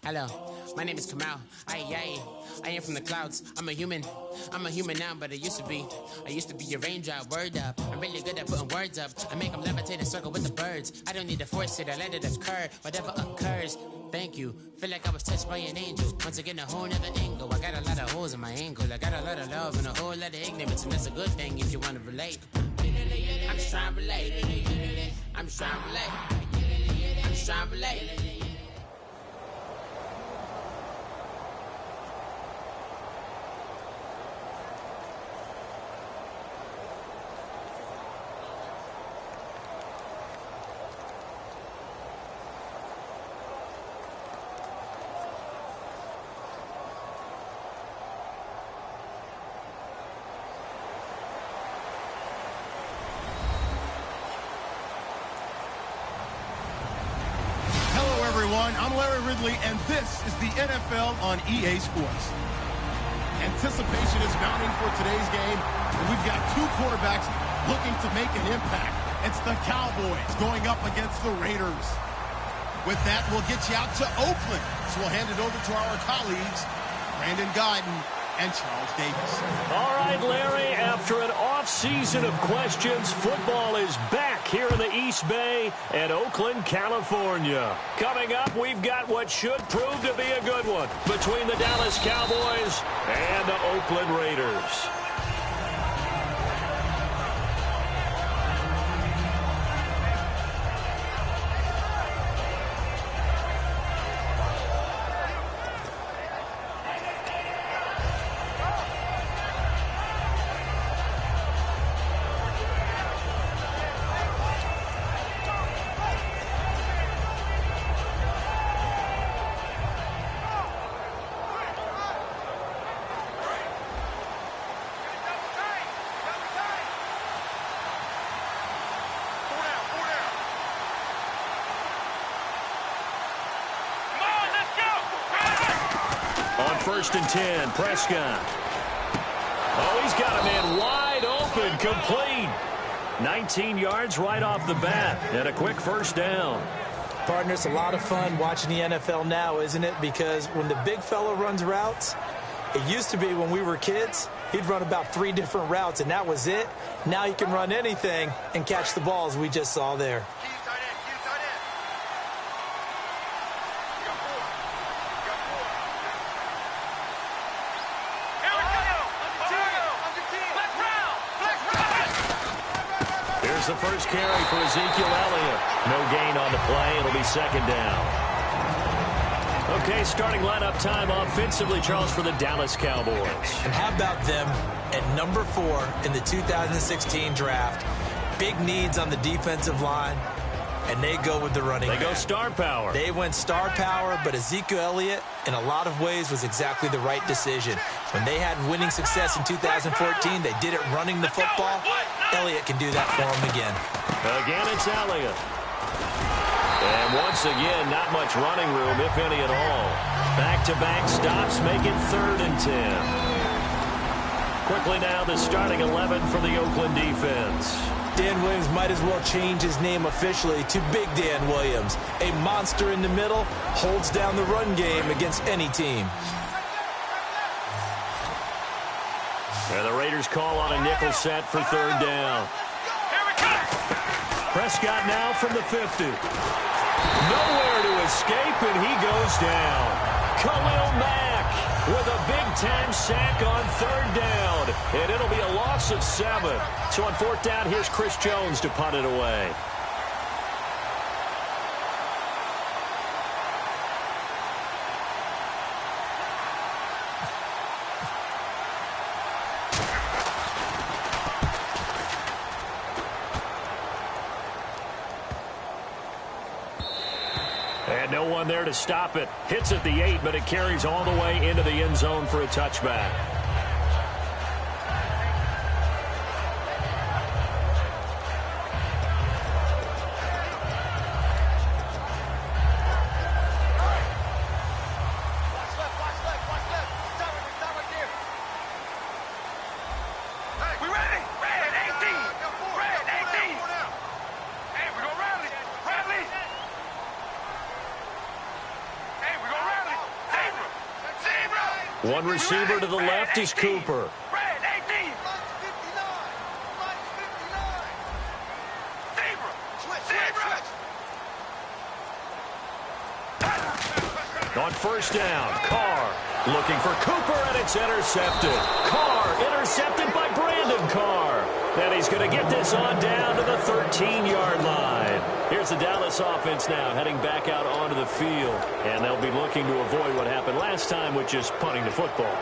Hello, my name is Kamal. I am from the clouds. I'm a human now, but I used to be a raindrop. Word up, I'm really good at putting words up. I make them levitate and circle with the birds. I don't need to force it, I let it occur. Whatever occurs, thank you. Feel like I was touched by an angel. Once again, a whole nother angle. I got a lot of holes in my angle. I got a lot of love and a whole lot of ignorance, and that's a good thing if you want to relate. I'm just trying to relate. I'm just trying to relate. I'm just trying to relate. I'm Larry Ridley, and this is the NFL on EA Sports. Anticipation is mounting for today's game, and we've got two quarterbacks looking to make an impact. It's the Cowboys going up against the Raiders. With that, we'll get you out to Oakland. So we'll hand it over to our colleagues, Brandon Guyton and Charles Davis. All right, Larry, after an off-season of questions, football is back here in the East Bay at Oakland, California. Coming up, we've got what should prove to be a good one between the Dallas Cowboys and the Oakland Raiders. First and 10, Prescott. Oh, he's got a man wide open, complete. 19 yards right off the bat, and a quick first down. Partner, it's a lot of fun watching the NFL now, isn't it? Because when the big fella runs routes, it used to be when we were kids, he'd run about 3 different routes, and that was it. Now he can run anything and catch the balls we just saw there. The first carry for Ezekiel Elliott. No gain on the play. It'll be second down. Okay, starting lineup time offensively, Charles, for the Dallas Cowboys. And how about them at number 4 in the 2016 draft? Big needs on the defensive line, and they go with the running back. They go star power. They went star power, but Ezekiel Elliott, in a lot of ways, was exactly the right decision. When they had winning success in 2014, they did it running the football. Elliott can do that for them again. Again, it's Elliott. And once again, not much running room, if any at all. Back-to-back stops make it 3rd and 10. Quickly now, the starting 11 for the Oakland defense. Dan Williams might as well change his name officially to Big Dan Williams. A monster in the middle, holds down the run game against any team. And the Raiders call on a nickel set for 3rd down. Prescott now from the 50. Nowhere to escape, and he goes down. Khalil Mack with a big-time sack on 3rd down. And it'll be a loss of 7. So on 4th down, here's Chris Jones to punt it away. And no one there to stop it. Hits at the 8, but it carries all the way into the end zone for a touchback. One receiver to the left is Cooper. On first down, Carr looking for Cooper, and it's intercepted. Carr intercepted by Brandon Carr. And he's going to get this on down to the 13-yard line. Here's the Dallas offense now heading back out onto the field. And they'll be looking to avoid what happened last time, which is punting the football.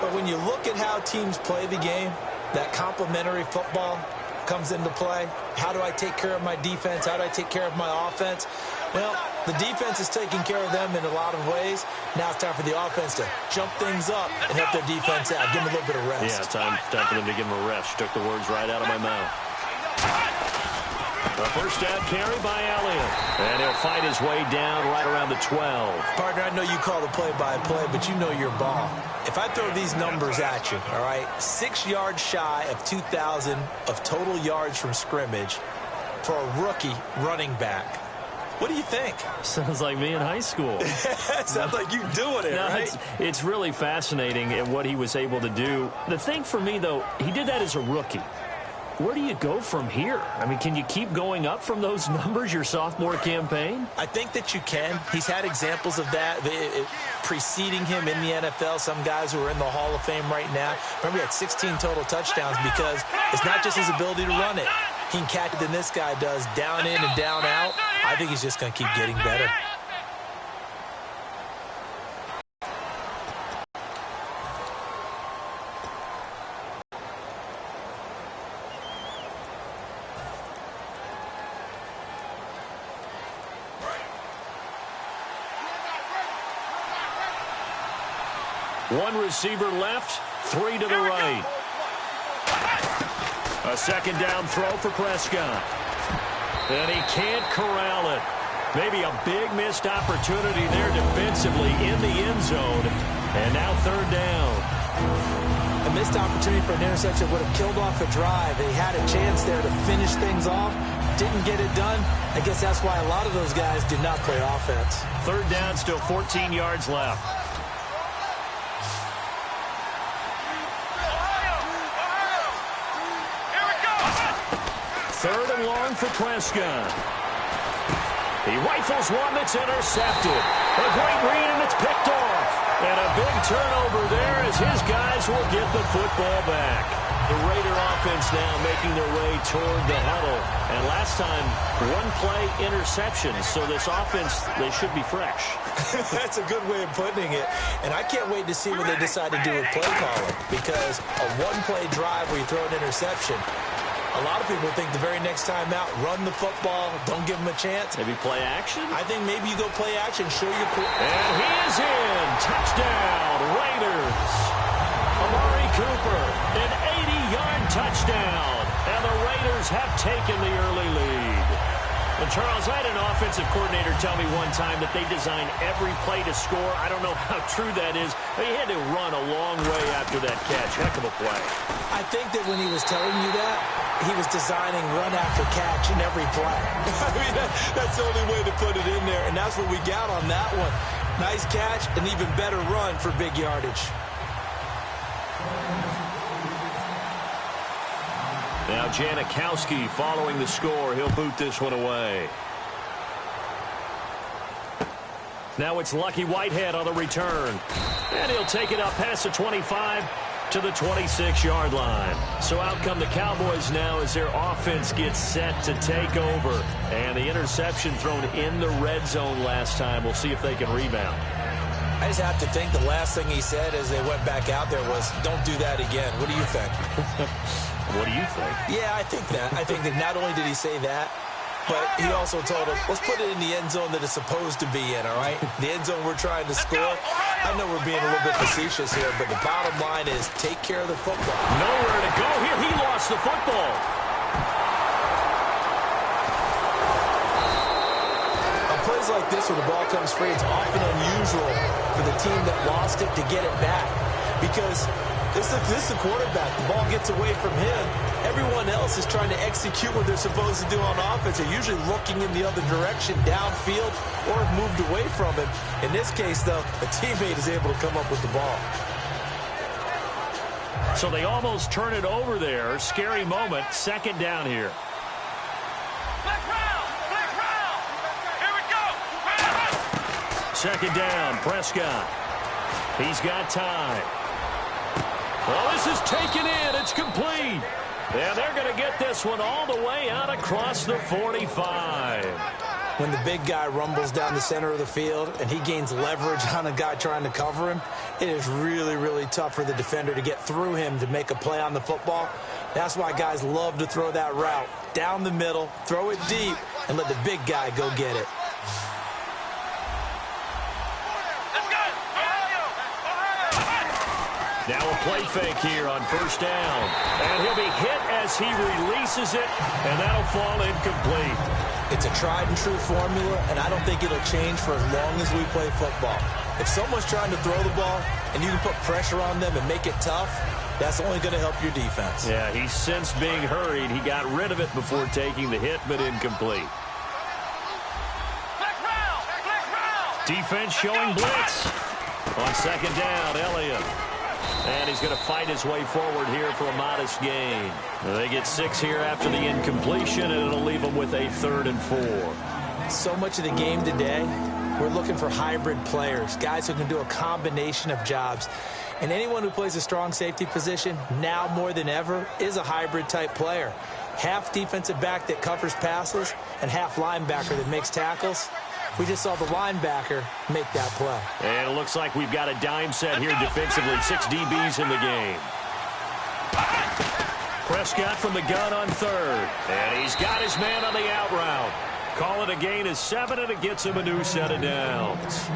But when you look at how teams play the game, that complementary football comes into play. How do I take care of my defense? How do I take care of my offense? Well, the defense is taking care of them in a lot of ways. Now it's time for the offense to jump things up and help their defense out. Give them a little bit of rest. Yeah, time for them to give them a rest. Took the words right out of my mouth. A first down carry by Elliott. And he'll fight his way down right around the 12. Partner, I know you call the play-by-play, but you know your ball. If I throw these numbers at you, all right, 6 yards shy of 2,000 of total yards from scrimmage for a rookie running back. What do you think? Sounds like me in high school. Sounds like you doing it, right? It's really fascinating at what he was able to do. The thing for me, though, he did that as a rookie. Where do you go from here? I mean, can you keep going up from those numbers your sophomore campaign? I think that you can. He's had examples of that preceding him in the NFL. Some guys who are in the Hall of Fame right now. Remember, he had 16 total touchdowns because it's not just his ability to run it. He can catch it than this guy does, down in and down out. I think he's just going to keep getting better. One receiver left, 3 to the right. A second down throw for Prescott. And he can't corral it. Maybe a big missed opportunity there defensively in the end zone. And now third down. A missed opportunity for an interception would have killed off a drive. He had a chance there to finish things off. Didn't get it done. I guess that's why a lot of those guys did not play offense. Third down, still 14 yards left. Third and long for Prescott. He rifles one that's intercepted. A great read, and it's picked off. And a big turnover there as his guys will get the football back. The Raider offense now making their way toward the huddle. And last time, one-play interception. So this offense, they should be fresh. That's a good way of putting it. And I can't wait to see what they decide to do with play calling. Because a one-play drive where you throw an interception, a lot of people think the very next time out, run the football, don't give them a chance. Maybe play action? I think maybe you go play action, show your core. And he is in. Touchdown, Raiders. Amari Cooper, an 80-yard touchdown. And the Raiders have taken the early lead. And Charles, I had an offensive coordinator tell me one time that they design every play to score. I don't know how true that is. He had to run a long way after that catch. Heck of a play. I think that when he was telling you that, he was designing run after catch in every play. I mean, that's the only way to put it in there, and that's what we got on that one. Nice catch, an even better run for big yardage. Now Janikowski following the score. He'll boot this one away. Now it's Lucky Whitehead on the return. And he'll take it up past the 25 to the 26-yard line. So out come the Cowboys now as their offense gets set to take over. And the interception thrown in the red zone last time. We'll see if they can rebound. I just have to think the last thing he said as they went back out there was, don't do that again. What do you think? What do you think? Yeah, I think that. I think that not only did he say that, but he also told him, let's put it in the end zone that it's supposed to be in, all right? The end zone we're trying to score. I know we're being a little bit facetious here, but the bottom line is take care of the football. Nowhere to go here. He lost the football. On plays like this where the ball comes free, it's often unusual for the team that lost it to get it back because This is the quarterback. The ball gets away from him. Everyone else is trying to execute what they're supposed to do on offense. They're usually looking in the other direction, downfield, or have moved away from him. In this case, though, a teammate is able to come up with the ball. So they almost turn it over there. Scary moment. Second down here. Here we go. Second down, Prescott. He's got time. Well, this is taken in. It's complete. And they're going to get this one all the way out across the 45. When the big guy rumbles down the center of the field and he gains leverage on a guy trying to cover him, it is really, really tough for the defender to get through him to make a play on the football. That's why guys love to throw that route down the middle, throw it deep, and let the big guy go get it. Now a play fake here on first down. And he'll be hit as he releases it, and that'll fall incomplete. It's a tried-and-true formula, and I don't think it'll change for as long as we play football. If someone's trying to throw the ball and you can put pressure on them and make it tough, that's only going to help your defense. Yeah, he's since being hurried. He got rid of it before taking the hit, but incomplete. Defense showing blitz. On second down, Elliott. And he's going to fight his way forward here for a modest gain. They get 6 here after the incompletion, and it'll leave them with a 3rd and 4. So much of the game today, we're looking for hybrid players, guys who can do a combination of jobs. And anyone who plays a strong safety position, now more than ever, is a hybrid-type player. Half defensive back that covers passes and half linebacker that makes tackles. We just saw the linebacker make that play. And it looks like we've got a dime set here defensively. 6 DBs in the game. Prescott from the gun on 3rd. And he's got his man on the out route. Call it a gain of 7, and it gets him a new set of downs.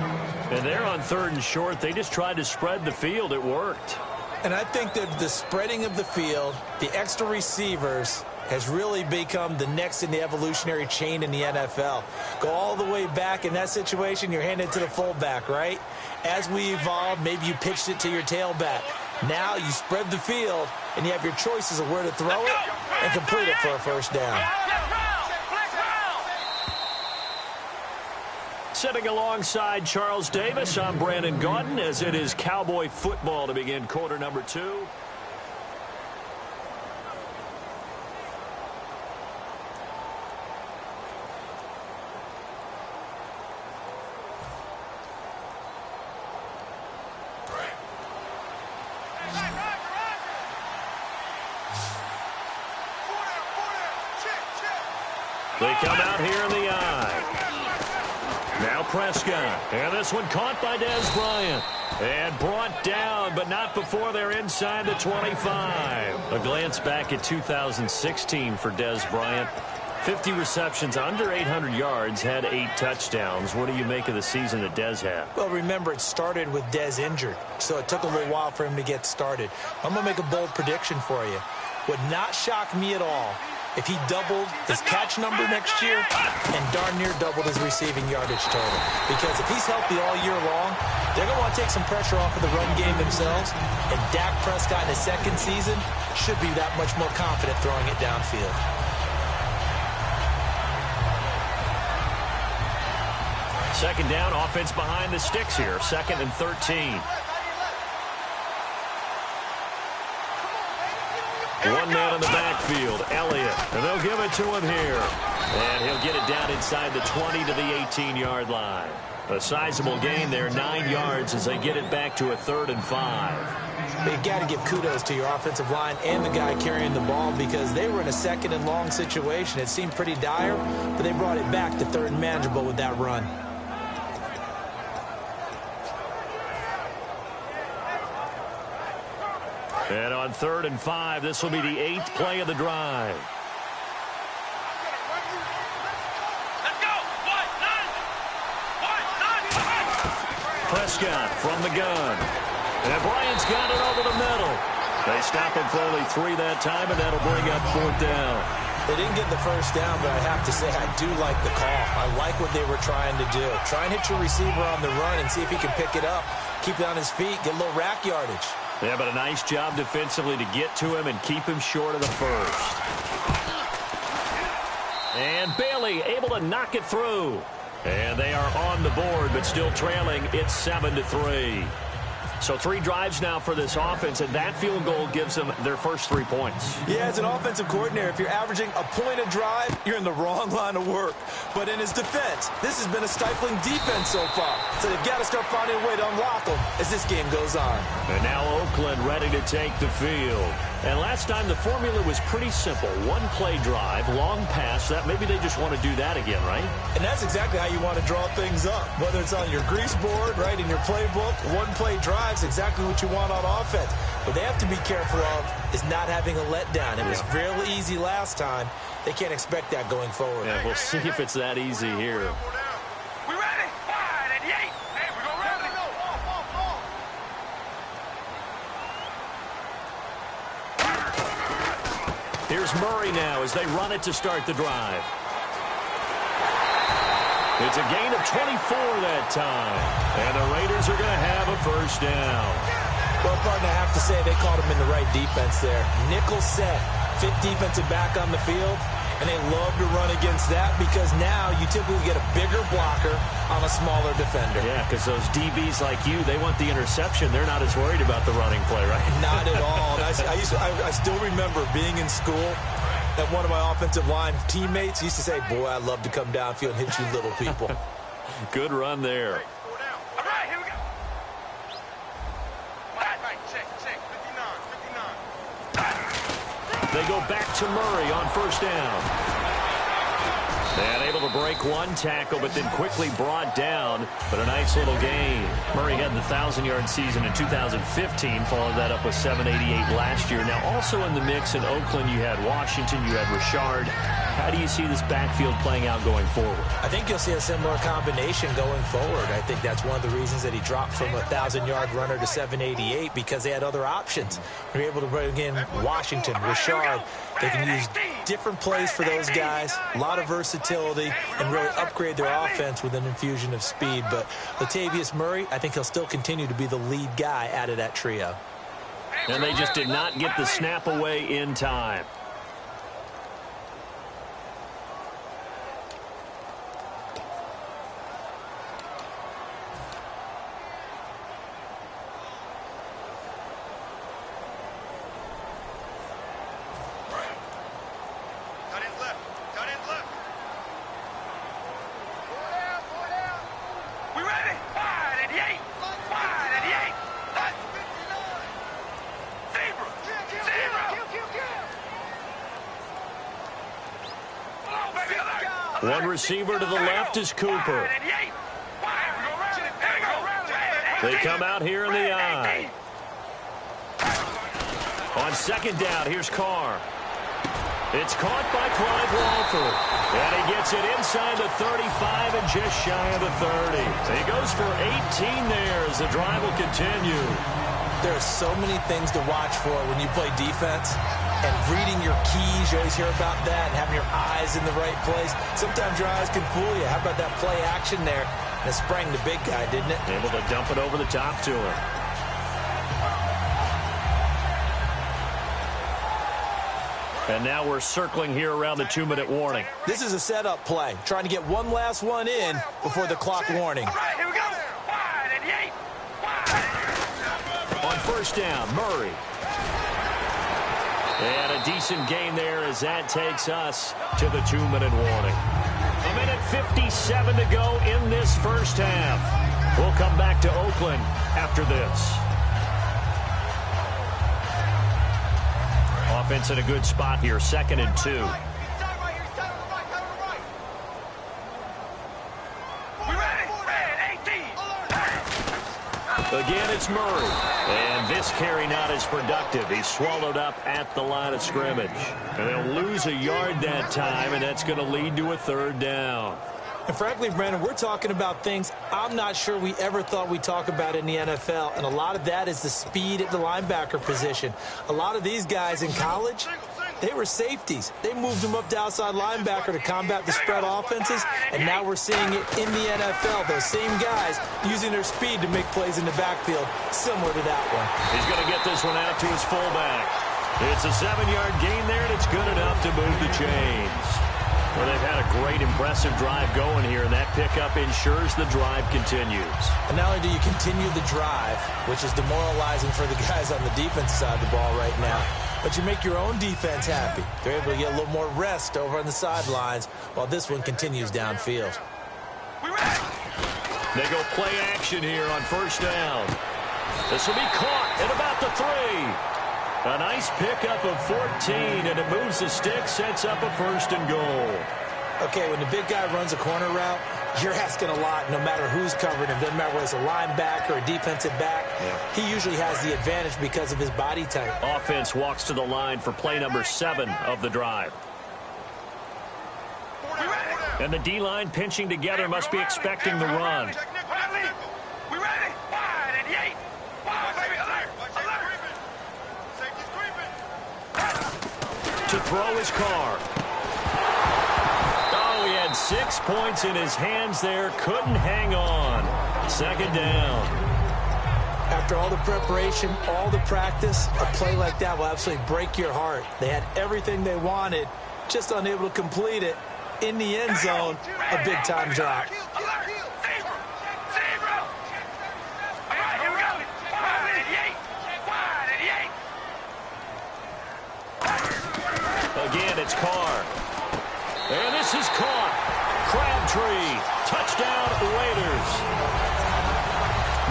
And they're on 3rd and short. They just tried to spread the field. It worked. And I think that the spreading of the field, the extra receivers, has really become the next in the evolutionary chain in the NFL. Go all the way back in that situation, you're handed to the fullback, right? As we evolved, maybe you pitched it to your tailback. Now you spread the field, and you have your choices of where to throw it and complete it for a first down. Sitting alongside Charles Davis, I'm Brandon Gaudin, as it is Cowboy football to begin quarter number 2. They come out here in the eye. Now Prescott. And this one caught by Dez Bryant. And brought down, but not before they're inside the 25. A glance back at 2016 for Dez Bryant. 50 receptions, under 800 yards, had 8 touchdowns. What do you make of the season that Dez had? Well, remember, it started with Dez injured, so it took a little while for him to get started. I'm going to make a bold prediction for you. Would not shock me at all if he doubled his catch number next year and darn near doubled his receiving yardage total. Because if he's healthy all year long, they're going to want to take some pressure off of the run game themselves, and Dak Prescott in his second season should be that much more confident throwing it downfield. Second down, offense behind the sticks here. 2nd and 13. One man in the backfield, Elliott, and they'll give it to him here. And he'll get it down inside the 20 to the 18-yard line. A sizable gain there, 9 yards as they get it back to a 3rd and 5. You got to give kudos to your offensive line and the guy carrying the ball, because they were in a 2nd and long situation. It seemed pretty dire, but they brought it back to 3rd and manageable with that run. And on 3rd and 5, this will be the 8th play of the drive. Prescott from the gun. And Bryant's got it over the middle. They stop him for only 3 that time, and that'll bring up 4th down. They didn't get the first down, but I have to say I do like the call. I like what they were trying to do. Try and hit your receiver on the run and see if he can pick it up, keep it on his feet, get a little rack yardage. Yeah, but a nice job defensively to get to him and keep him short of the first. And Bailey able to knock it through. And they are on the board, but still trailing. It's 7-3. So 3 drives now for this offense, and that field goal gives them their first 3 points. Yeah, as an offensive coordinator, if you're averaging a point a drive, you're in the wrong line of work. But in his defense, this has been a stifling defense so far. So they've got to start finding a way to unlock them as this game goes on. And now Oakland ready to take the field. And last time the formula was pretty simple. 1-play drive, long pass. That maybe they just want to do that again, right? And that's exactly how you want to draw things up. Whether it's on your grease board, right, in your playbook, 1-play drive's exactly what you want on offense. What they have to be careful of is not having a letdown. It was real easy last time. They can't expect that going forward. Yeah, we'll see if it's that easy here. We ready? 5 and 8. Hey, we go ready. Here's Murray now as they run it to start the drive. It's a gain of 24 that time. And the Raiders are going to have a first down. Well, partner, I have to say they caught him in the right defense there. Nickel set, fit defensive back on the field, and they love to run against that because now you typically get a bigger blocker on a smaller defender. Yeah, because those DBs like you, they want the interception. They're not as worried about the running play, right? Not at all. I still remember being in school, and one of my offensive line teammates used to say, boy, I'd love to come downfield and hit you little people. Good run there. All right, here we go. They go back to Murray on first down. And able to break one tackle, but then quickly brought down. But a nice little gain. Murray had the 1,000-yard season in 2015. Followed that up with 788 last year. Now also in the mix in Oakland, you had Washington, you had Richard. How do you see this backfield playing out going forward? I think you'll see a similar combination going forward. I think that's one of the reasons that he dropped from a 1,000-yard runner to 788 because they had other options. They were able to bring in Washington, Richard. They can use different plays for those guys, a lot of versatility, and really upgrade their offense with an infusion of speed. But Latavius Murray, I think he'll still continue to be the lead guy out of that trio. And they just did not get the snap away in time. One receiver to the left is Cooper. They come out here in the eye. On second down, here's Carr. It's caught by Clive Walford. And he gets it inside the 35 and just shy of the 30. So he goes for 18 there as the drive will continue. There are so many things to watch for when you play defense. And reading your keys, you always hear about that, and having your eyes in the right place. Sometimes your eyes can fool you. How about that play action there? And it sprang the big guy, didn't it? Able to dump it over the top to him. And now we're circling here around the 2-minute warning. This is a setup play, trying to get one last one in before the clock warning. All right, here we go. 5 and 8. On first down, Murray. And a decent gain there as that takes us to the 2-minute warning. 1:57 to go in this first half. We'll come back to Oakland after this. Offense in a good spot here, 2nd and 2. Again, it's Murray. And this carry not as productive. He's swallowed up at the line of scrimmage. And they'll lose a yard that time, and that's going to lead to a 3rd down. And frankly, Brandon, we're talking about things I'm not sure we ever thought we'd talk about in the NFL. And a lot of that is the speed at the linebacker position. A lot of these guys in college, They were safeties. They moved them up to outside linebacker to combat the spread offenses, and now we're seeing it in the NFL. Those same guys using their speed to make plays in the backfield, similar to that one. He's going to get this one out to his fullback. It's a 7-yard gain there, and it's good enough to move the chains. Well, they've had a great, impressive drive going here, and that pickup ensures the drive continues. And not only do you continue the drive, which is demoralizing for the guys on the defense side of the ball right now, but you make your own defense happy. They're able to get a little more rest over on the sidelines while this one continues downfield. They go play action here on first down. This will be caught at about the 3. A nice pickup of 14, and it moves the stick, sets up a 1st and goal. Okay, when the big guy runs a corner route, you're asking a lot no matter who's covering him. Doesn't matter whether it's a linebacker or a defensive back. Yeah. He usually has the advantage because of his body type. Offense walks to the line for play number 7 of the drive. And the D-line pinching together must be expecting the run. We ready? Wide and 8. Wide, baby, alert. To throw his car. Oh, he had 6 points in his hands there. Couldn't hang on. 2nd down. After all the preparation, all the practice, a play like that will absolutely break your heart. They had everything they wanted, just unable to complete it. In the end zone, a big-time drop. Again, it's Carr. And this is caught. Crabtree. Touchdown, Raiders.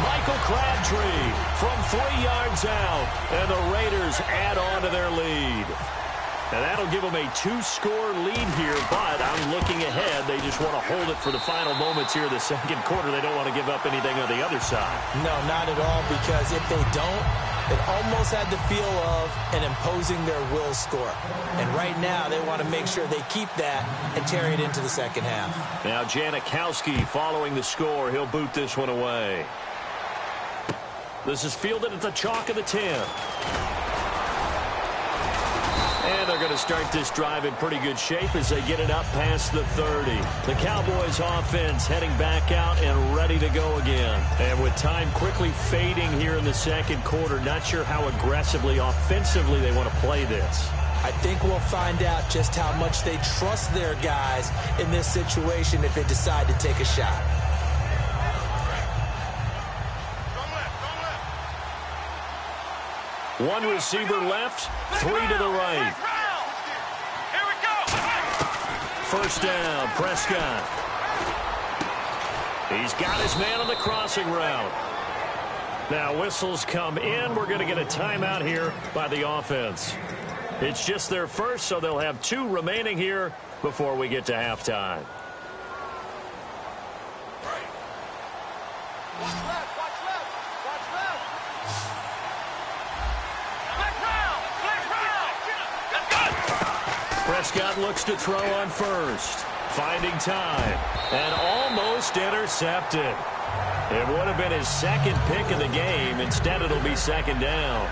Michael Crabtree from 3 yards out. And the Raiders add on to their lead. And that'll give them a 2-score lead here, but I'm looking ahead. They just want to hold it for the final moments here of the 2nd quarter. They don't want to give up anything on the other side. No, not at all, because if they don't, it almost had the feel of an imposing their will score. And right now, they want to make sure they keep that and carry it into the 2nd half. Now Janikowski following the score. He'll boot this one away. This is fielded at the chalk of the 10. And they're going to start this drive in pretty good shape as they get it up past the 30. The Cowboys offense heading back out and ready to go again. And with time quickly fading here in the 2nd quarter, not sure how aggressively, offensively they want to play this. I think we'll find out just how much they trust their guys in this situation if they decide to take a shot. One receiver left, 3 to the right. Here we go. 1st down, Prescott. He's got his man on the crossing route. Now whistles come in. We're going to get a timeout here by the offense. It's just their first, so they'll have 2 remaining here before we get to halftime. Prescott looks to throw on first. Finding time. And almost intercepted. It would have been his 2nd pick of the game. Instead, it'll be 2nd down.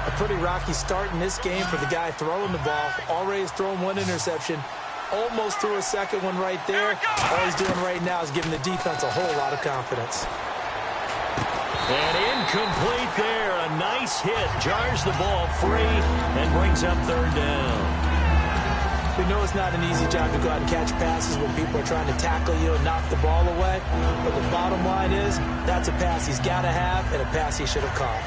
A pretty rocky start in this game for the guy throwing the ball. Already has thrown 1 interception. Almost threw a 2nd one right there. All he's doing right now is giving the defense a whole lot of confidence. And incomplete there. A nice hit. Jars the ball free and brings up 3rd down. We know it's not an easy job to go out and catch passes when people are trying to tackle you and knock the ball away. But the bottom line is that's a pass he's got to have and a pass he should have caught.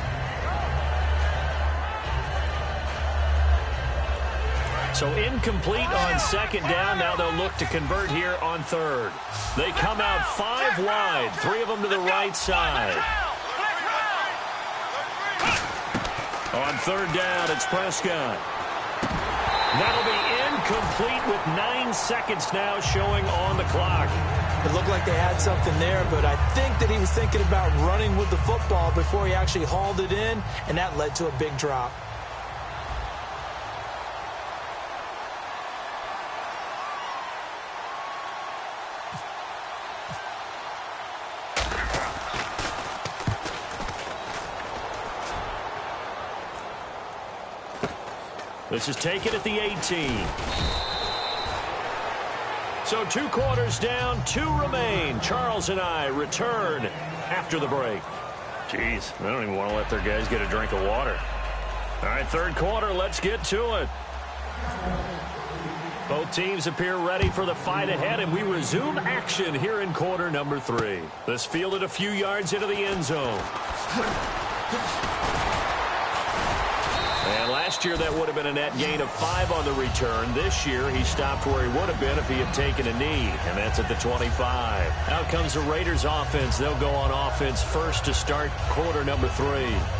So incomplete on 2nd down. Now they'll look to convert here on 3rd. They come out 5 wide. 3 of them to the right side. On 3rd down, it's Prescott. That'll be incomplete with 9 seconds now showing on the clock. It looked like they had something there, but I think that he was thinking about running with the football before he actually hauled it in, and that led to a big drop. This is taken at the 18. So 2 quarters down, 2 remain. Charles and I return after the break. Jeez, they don't even want to let their guys get a drink of water. All right, third quarter, let's get to it. Both teams appear ready for the fight ahead, and we resume action here in quarter number 3. This fielded a few yards into the end zone. And last year, that would have been a net gain of 5 on the return. This year, he stopped where he would have been if he had taken a knee, and that's at the 25. Out comes the Raiders offense. They'll go on offense first to start quarter number 3.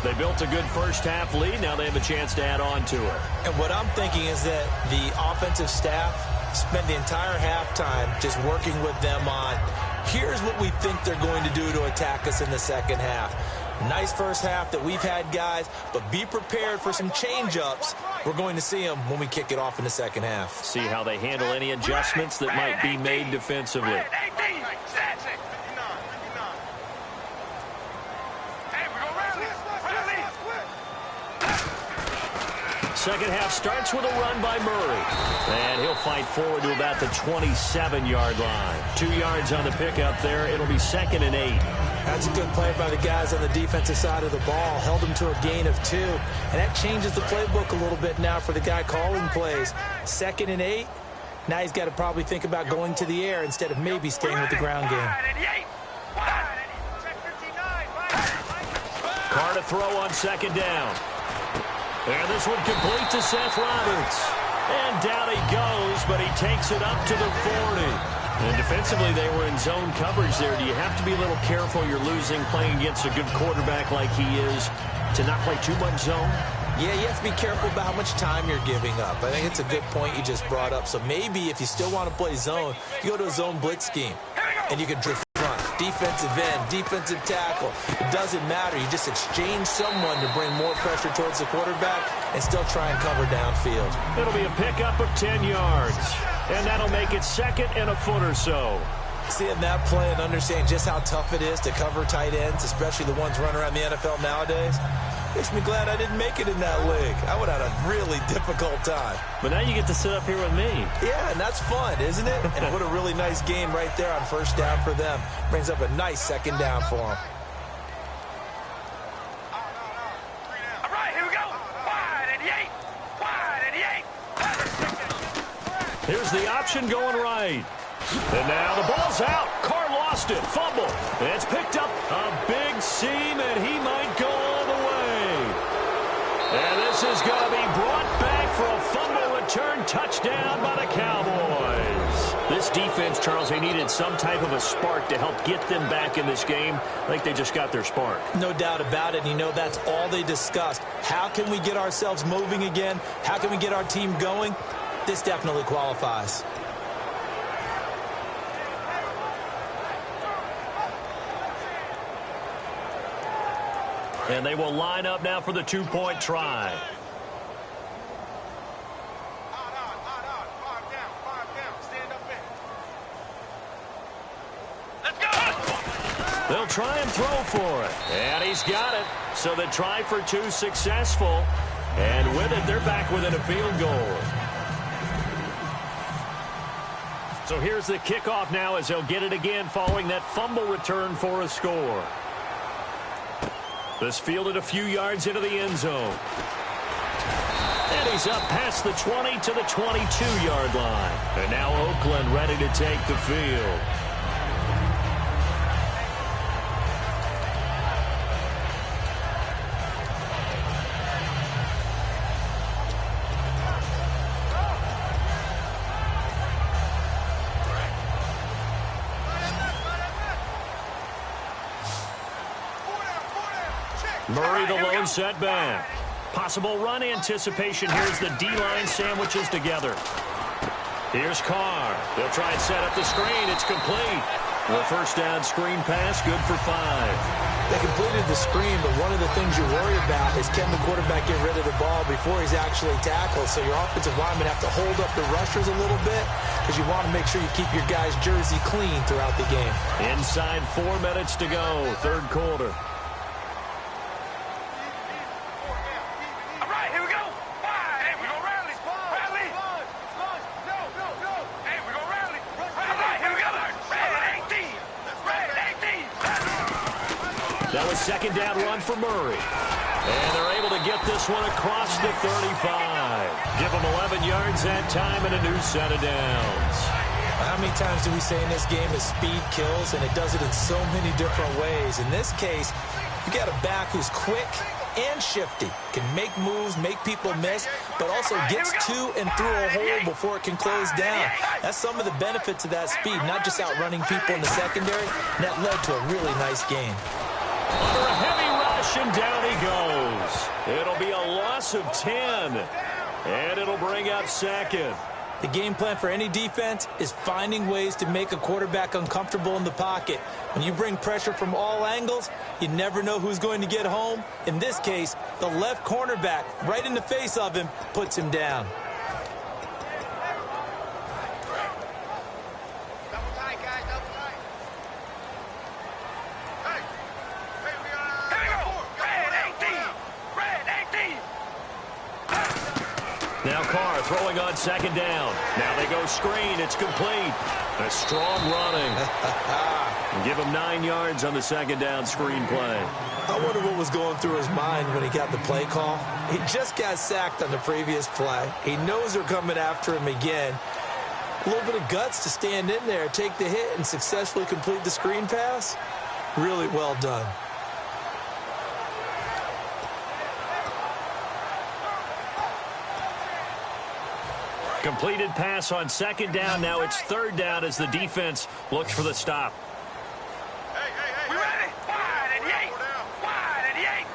They built a good first-half lead. Now they have a chance to add on to it. And what I'm thinking is that the offensive staff spent the entire halftime just working with them on, here's what we think they're going to do to attack us in the second half. Nice first half that we've had, guys, but be prepared for some change-ups. We're going to see them when we kick it off in the second half. See how they handle any adjustments that might be made defensively. Second half starts with a run by Murray. And he'll fight forward to about the 27-yard line. 2 yards on the pickup there. It'll be 2nd and 8. That's a good play by the guys on the defensive side of the ball. Held them to a gain of 2. And that changes the playbook a little bit now for the guy calling plays. 2nd and 8. Now he's got to probably think about going to the air instead of maybe staying with the ground game. Carr to throw on 2nd down. And this one complete to Seth Roberts. And down he goes, but he takes it up to the 40. And defensively, they were in zone coverage there. Do you have to be a little careful? You're losing playing against a good quarterback like he is to not play too much zone? Yeah, you have to be careful about how much time you're giving up. I think it's a good point you just brought up. So maybe if you still want to play zone, you go to a zone blitz scheme, and you can drift front, defensive end, defensive tackle. It doesn't matter. You just exchange someone to bring more pressure towards the quarterback and still try and cover downfield. It'll be a pickup of 10 yards, and that'll make it 2nd and a foot or so. Seeing that play and understanding just how tough it is to cover tight ends, especially the ones running around the NFL nowadays, makes me glad I didn't make it in that league. I would have had a really difficult time. But now you get to sit up here with me. Yeah, and that's fun, isn't it? And what a really nice game right there on first down for them. Brings up a nice 2nd down for them. All right, here we go. Wide and 8. Wide and 8. Here's the option going right. And now the ball's out. Carr lost it. Fumble. And it's picked up a big seam, and he might go all the way. And this is going to be brought back for a fumble return touchdown by the Cowboys. This defense, Charles, they needed some type of a spark to help get them back in this game. I think they just got their spark. No doubt about it. You know, that's all they discussed. How can we get ourselves moving again? How can we get our team going? This definitely qualifies. And they will line up now for the 2-point try. They'll try and throw for it. And he's got it. So the try for 2 successful. And with it, they're back within a field goal. So here's the kickoff now as they'll get it again following that fumble return for a score. This fielded a few yards into the end zone. And he's up past the 20 to the 22-yard line. And now Oakland ready to take the field. Murray the lone setback. Possible run anticipation here as the D-line sandwiches together. Here's Carr. They'll try and set up the screen. It's complete. The first down screen pass, good for 5. They completed the screen, but one of the things you worry about is can the quarterback get rid of the ball before he's actually tackled? So your offensive linemen have to hold up the rushers a little bit because you want to make sure you keep your guys' jersey clean throughout the game. Inside 4 minutes to go, third quarter. All right, here we go. Wide. Hey, we go rally. That was second down run for Murray. And they're able to get this one across the 35. Give them 11 yards that time and a new set of downs. How many times do we say in this game that speed kills, and it does it in so many different ways? In this case, you got a back who's quick and shifty, can make moves, make people miss, but also gets to and through a hole before it can close down. That's some of the benefits of that speed, not just outrunning people in the secondary. And that led to a really nice game. Under a heavy rush, and down he goes. It'll be a loss of 10, and it'll bring up second. The game plan for any defense is finding ways to make a quarterback uncomfortable in the pocket. When you bring pressure from all angles, you never know who's going to get home. In this case, the left cornerback, right in the face of him, puts him down. Now Carr throwing on second down. Now they go screen. It's complete. A strong running. Give him 9 yards on the second down screen play. I wonder what was going through his mind when he got the play call. He just got sacked on the previous play. He knows they're coming after him again. A little bit of guts to stand in there, take the hit, and successfully complete the screen pass. Really well done. Completed pass on second down. Now it's third down as the defense looks for the stop. We ready? Wide and eight. Wide and eight.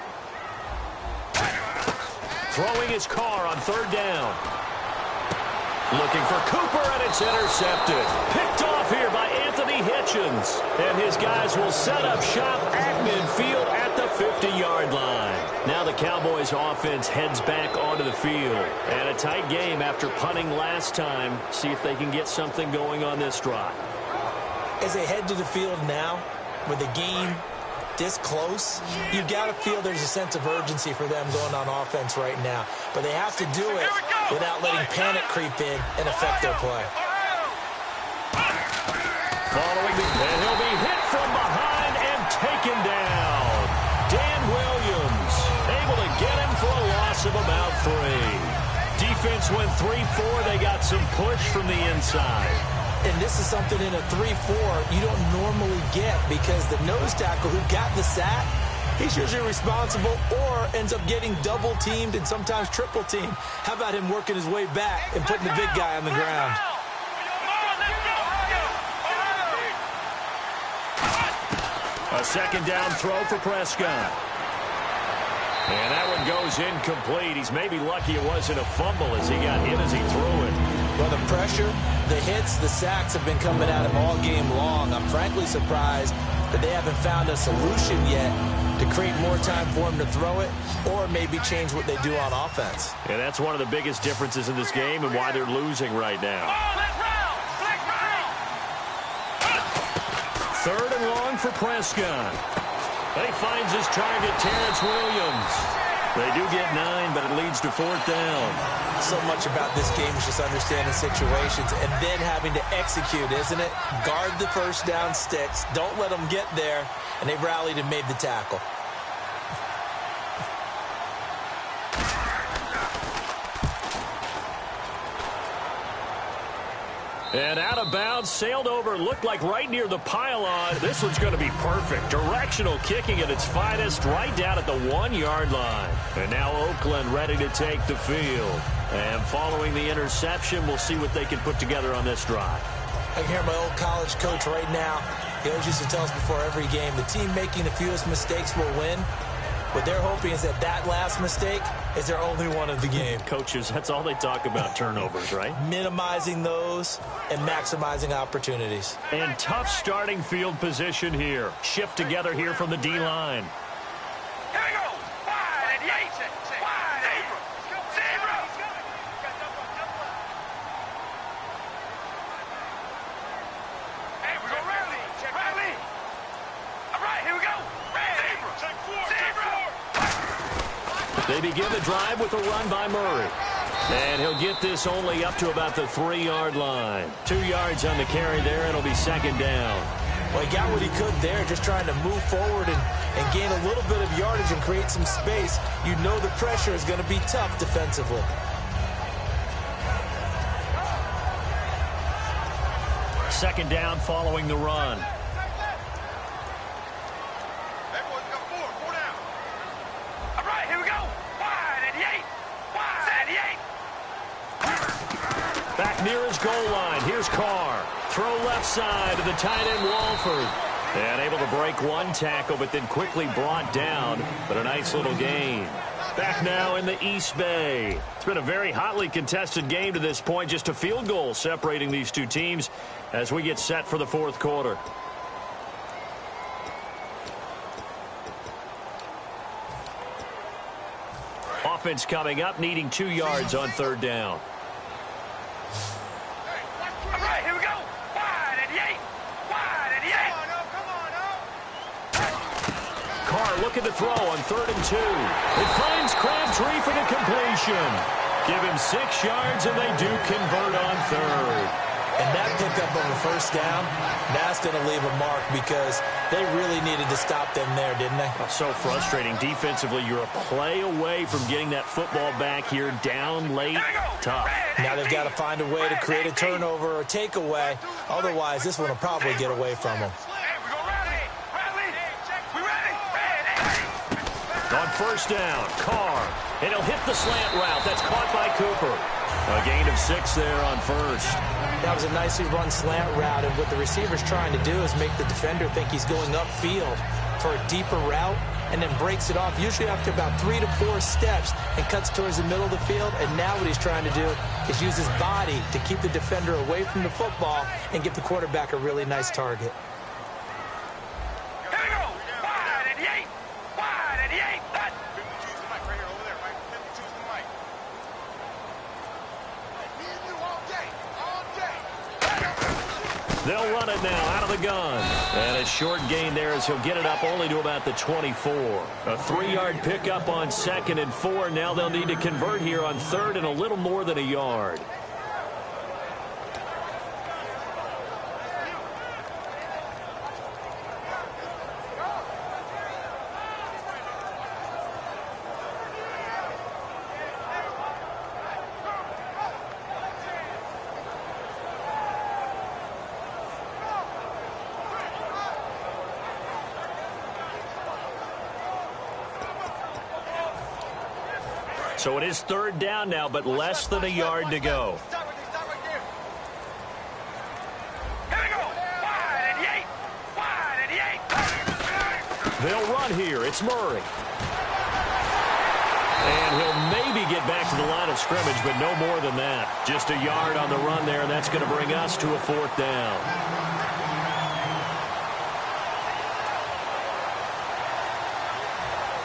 Throwing his Carr on third down. Looking for Cooper, and it's intercepted. Picked off here by Anthony Hitchens. And his guys will set up shop at midfield at the 50-yard line. Now the Cowboys offense heads back onto the field. And a tight game after punting last time. See if they can get something going on this drive. As they head to the field now, with the game this close, you got to feel there's a sense of urgency for them going on offense right now. But they have to do it without letting panic creep in and affect their play. Following and he'll be hit from behind and taken down. Dan Williams able to get him for a loss of about 3. Defense went 3-4. They got some push from the inside. And this is something in a 3-4 you don't normally get, because the nose tackle who got the sack, he's usually responsible or ends up getting double teamed and sometimes triple teamed. How about him working his way back and putting the big guy on the ground? A second down throw for Prescott. And that one goes incomplete. He's maybe lucky it wasn't a fumble as he got hit as he threw it. Well, the pressure, the hits, the sacks have been coming at him all game long. I'm frankly surprised that they haven't found a solution yet to create more time for him to throw it, or maybe change what they do on offense. And that's one of the biggest differences in this game and why they're losing right now. Third and long for Prescott. He finds his target, Terrence Williams. They do get 9, but it leads to fourth down. So much about this game is just understanding situations and then having to execute, isn't it? Guard the first down sticks. Don't let them get there. And they rallied and made the tackle. And out of bounds, sailed over, looked like right near the pylon. This one's going to be perfect. Directional kicking at its finest, right down at the 1-yard line. And now Oakland ready to take the field. And following the interception, we'll see what they can put together on this drive. I can hear my old college coach right now. He always used to tell us before every game, the team making the fewest mistakes will win. What they're hoping is that that last mistake is their only one of the game. Coaches, that's all they talk about, turnovers, right? Minimizing those and maximizing opportunities. And tough starting field position here. Shift together here from the D-line. Here we go. Wide and Yates. Wide and zebra. Hey, we go rally. Rally. All right, here we go. Zebra. They begin the drive with a run by Murray. And he'll get this only up to about the 3-yard line. 2 yards on the carry there. It'll be second down. Well, he got what he could there, just trying to move forward and gain a little bit of yardage and create some space. You know the pressure is going to be tough defensively. Second down following the run. Back near his goal line. Here's Carr. Throw left side to the tight end Walford. And able to break one tackle, but then quickly brought down. But a nice little gain. Back now in the East Bay. It's been a very hotly contested game to this point. Just a field goal separating these two teams as we get set for the fourth quarter. Offense coming up, needing 2 yards on third down. All right, here we go. Wide at the 8. Wide at the 8. Carr looking to throw on 3rd and 2. It finds Crabtree for the completion. Give him 6 yards, and they do convert on 3rd. And that pickup of a first down, that's going to leave a mark because they really needed to stop them there, didn't they? Oh, so frustrating. Defensively, you're a play away from getting that football back here down late. Tough. Now they've got to find a way to create a turnover or takeaway. Otherwise, this one will probably get away from them. On first down, Carr. And he'll hit the slant route. That's caught by Cooper. A gain of 6 there on first. That was a nicely run slant route, and what the receiver's trying to do is make the defender think he's going upfield for a deeper route, and then breaks it off, usually after about 3 to 4 steps, and cuts towards the middle of the field. And now what he's trying to do is use his body to keep the defender away from the football and give the quarterback a really nice target. Here we go. Wide at the 8. Wide at the 8. They'll run it now out of the gun. And a short gain there as he'll get it up only to about the 24. A 3-yard pickup on 2nd and 4. Now they'll need to convert here on 3rd and a little more than a yard. So it is 3rd down now, but less than a yard to go. They'll run here. It's Murray. And he'll maybe get back to the line of scrimmage, but no more than that. Just a yard on the run there, and that's going to bring us to a 4th down.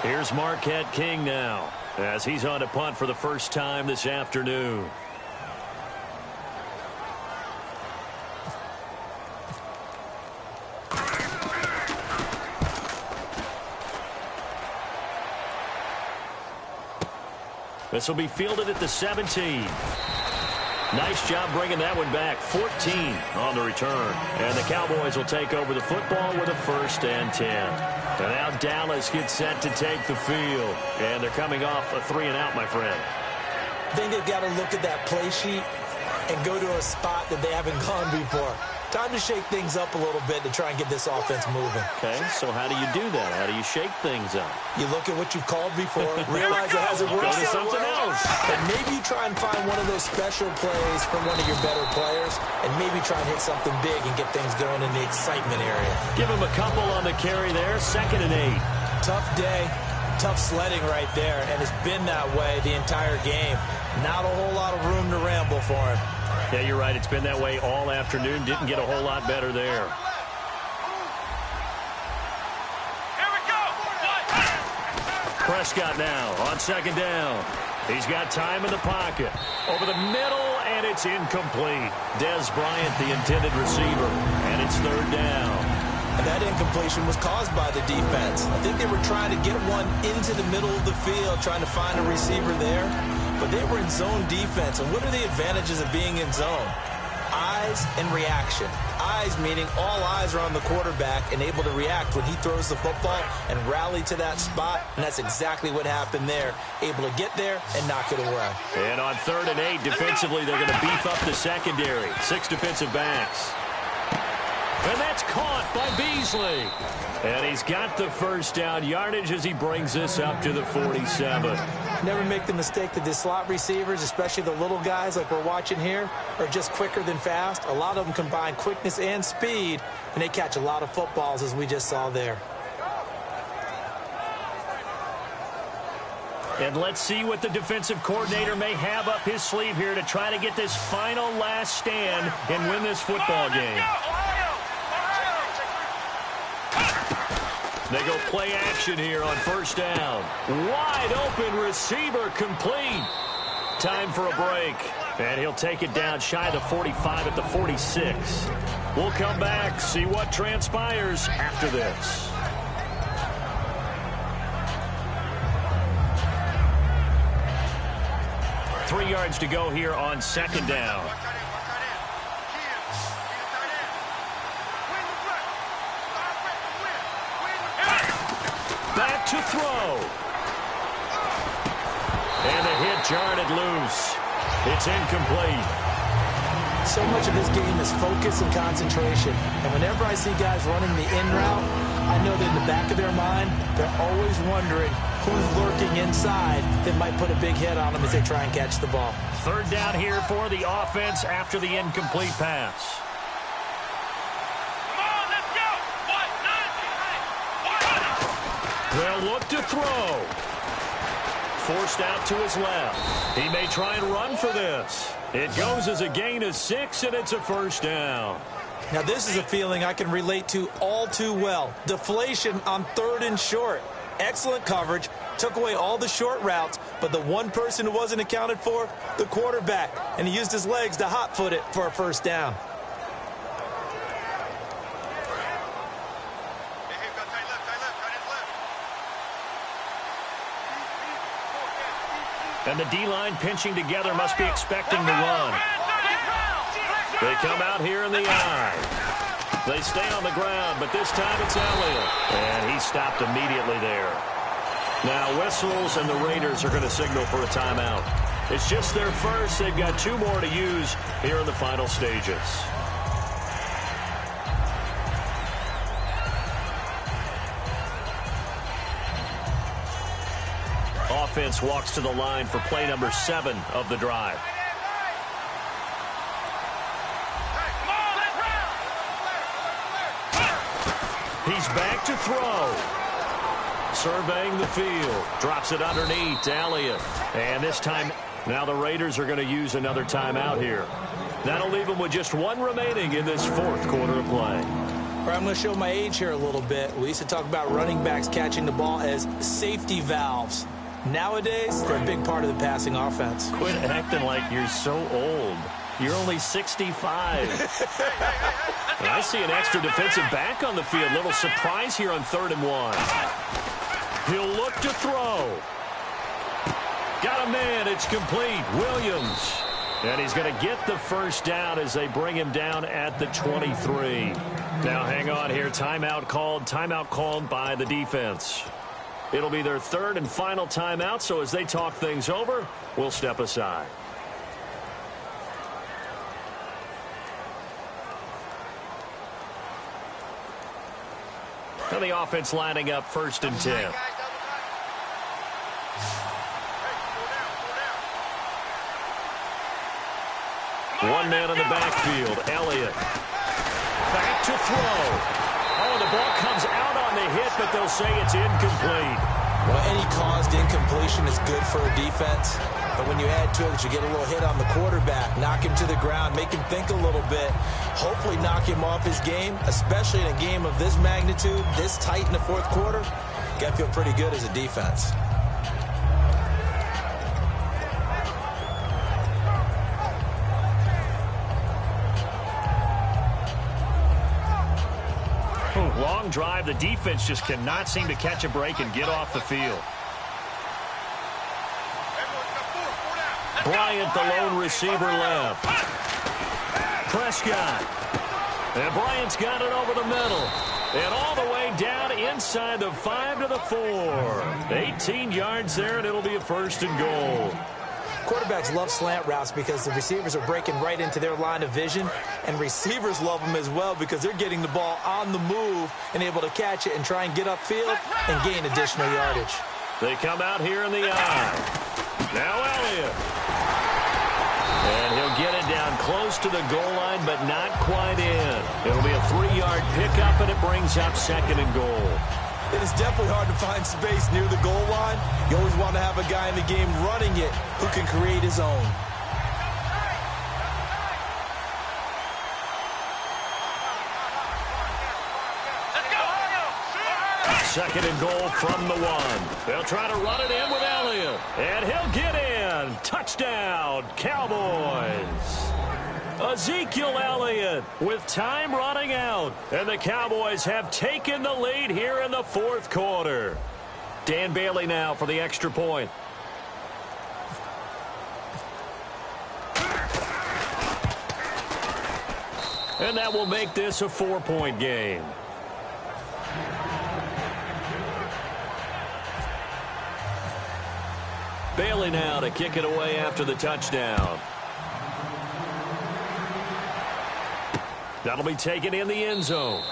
Here's Marquette King now, as he's on to punt for the first time this afternoon. This will be fielded at the 17. Nice job bringing that one back. 14 on the return. And the Cowboys will take over the football with a 1st and 10. And now Dallas gets set to take the field. And they're coming off a 3-and-out, my friend. I think they've got to look at that play sheet and go to a spot that they haven't gone before. Time to shake things up a little bit to try and get this offense moving. Okay, so how do you do that? How do you shake things up? You look at what you've called before, realize it hasn't worked Go to something else. and maybe you try and find one of those special plays from one of your better players, and maybe try and hit something big and get things going in the excitement area. Give him a couple on the carry there. 2nd and 8. Tough day, tough sledding right there, and it's been that way the entire game. Not a whole lot of room to ramble for him. Yeah, you're right. It's been that way all afternoon. Didn't get a whole lot better there. Here we go. Prescott now on 2nd down. He's got time in the pocket. Over the middle, and it's incomplete. Dez Bryant, the intended receiver, and it's 3rd down. And that incompletion was caused by the defense. I think they were trying to get one into the middle of the field, trying to find a receiver there. But they were in zone defense. And what are the advantages of being in zone? Eyes and reaction. Eyes, meaning all eyes are on the quarterback and able to react when he throws the football and rally to that spot, and that's exactly what happened there. Able to get there and knock it away. And on 3rd and 8, defensively, they're going to beef up the secondary. 6 defensive backs. And that's caught by Beasley. And he's got the first down yardage as he brings this up to the 47. Never make the mistake that the slot receivers, especially the little guys like we're watching here, are just quicker than fast. A lot of them combine quickness and speed, and they catch a lot of footballs, as we just saw there. And let's see what the defensive coordinator may have up his sleeve here to try to get this final last stand and win this football game. They go play action here on 1st down. Wide open receiver complete. Time for a break. And he'll take it down shy of the 45 at the 46. We'll come back, see what transpires after this. Three yards to go here on 2nd down. Back to throw. And the hit jarred it loose. It's incomplete. So much of this game is focus and concentration. And whenever I see guys running the in route, I know that in the back of their mind, they're always wondering who's lurking inside that might put a big hit on them as they try and catch the ball. 3rd down here for the offense after the incomplete pass. They'll look to throw. Forced out to his left. He may try and run for this. It goes as a gain of 6, and it's a 1st down. Now, this is a feeling I can relate to all too well. Deflation on 3rd and short. Excellent coverage. Took away all the short routes, but the one person who wasn't accounted for, the quarterback. And he used his legs to hot-foot it for a 1st down. And the D-line pinching together must be expecting the run. They come out here in the eye. They stay on the ground, but this time it's Elliott. And he stopped immediately there. Now whistles, and the Raiders are going to signal for a timeout. It's just their first. They've got 2 more to use here in the final stages. Offense walks to the line for play number 7 of the drive. He's back to throw. Surveying the field. Drops it underneath to Elliott. And this time, now the Raiders are going to use another timeout here. That'll leave them with just 1 remaining in this 4th quarter of play. All right, I'm going to show my age here a little bit. We used to talk about running backs catching the ball as safety valves. Nowadays, they're a big part of the passing offense. Quit acting like you're so old. You're only 65. And I see an extra defensive back on the field. Little surprise here on 3rd and 1. He'll look to throw. Got a man. It's complete. Williams. And he's going to get the 1st down as they bring him down at the 23. Now hang on here. Timeout called by the defense. It'll be their 3rd and final timeout, so as they talk things over, we'll step aside. And the offense lining up 1st and 10. One man in the backfield, Elliott. Back to throw. Oh, the ball comes out on the hit, but they'll say it's incomplete. Well, any caused incompletion is good for a defense. But when you add to it, you get a little hit on the quarterback, knock him to the ground, make him think a little bit, hopefully knock him off his game, especially in a game of this magnitude, this tight in the 4th quarter. Got to feel pretty good as a defense. Long drive. The defense just cannot seem to catch a break and get off the field. Bryant, the lone receiver, left. Prescott. And Bryant's got it over the middle. And all the way down inside the 5 to the 4. 18 yards there, and it'll be a 1st and goal. Quarterbacks love slant routes because the receivers are breaking right into their line of vision, and receivers love them as well because they're getting the ball on the move and able to catch it and try and get upfield and gain additional yardage. They come out here in the eye. Now Elliott. And he'll get it down close to the goal line, but not quite in. It'll be a 3-yard pickup, and it brings up 2nd and goal. It is definitely hard to find space near the goal line. You always want to have a guy in the game running it who can create his own. Second and goal from the 1. They'll try to run it in with Elliott. And he'll get in. Touchdown, Cowboys. Ezekiel Elliott with time running out. And the Cowboys have taken the lead here in the 4th quarter. Dan Bailey now for the extra point. And that will make this a 4-point game. Bailey now to kick it away after the touchdown. That'll be taken in the end zone.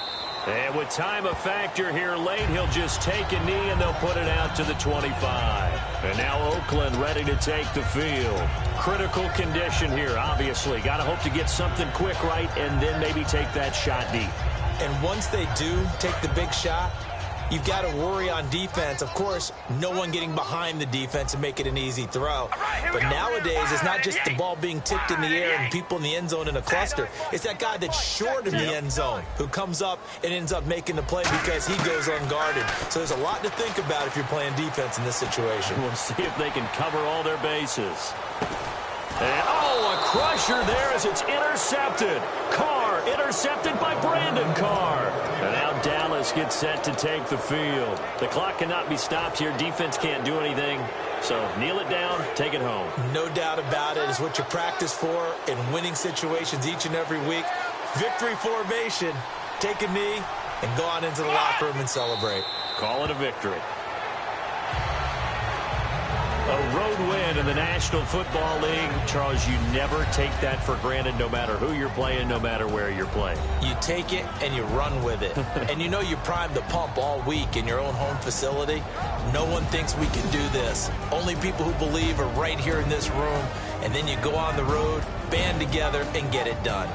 And with time a factor here late, he'll just take a knee and they'll put it out to the 25. And now Oakland ready to take the field. Critical condition here, obviously. Got to hope to get something quick right and then maybe take that shot deep. And once they do take the big shot, you've got to worry on defense. Of course, no one getting behind the defense and make it an easy throw. But nowadays, it's not just the ball being tipped in the air and people in the end zone in a cluster. It's that guy that's short in the end zone who comes up and ends up making the play because he goes unguarded. So there's a lot to think about if you're playing defense in this situation. We'll see if they can cover all their bases. And, oh, a crusher there as it's intercepted. Carr intercepted by Brandon Carr. And now Dallas gets set to take the field. The clock cannot be stopped here. Defense can't do anything. So kneel it down, take it home. No doubt about it. It's what you practice for in winning situations each and every week. Victory formation. Take a knee and go on into the locker room and celebrate. Call it a victory. A road win in the National Football League. Charles, you never take that for granted no matter who you're playing, no matter where you're playing. You take it and you run with it. And you know you primed the pump all week in your own home facility. No one thinks we can do this. Only people who believe are right here in this room. And then you go on the road, band together, and get it done.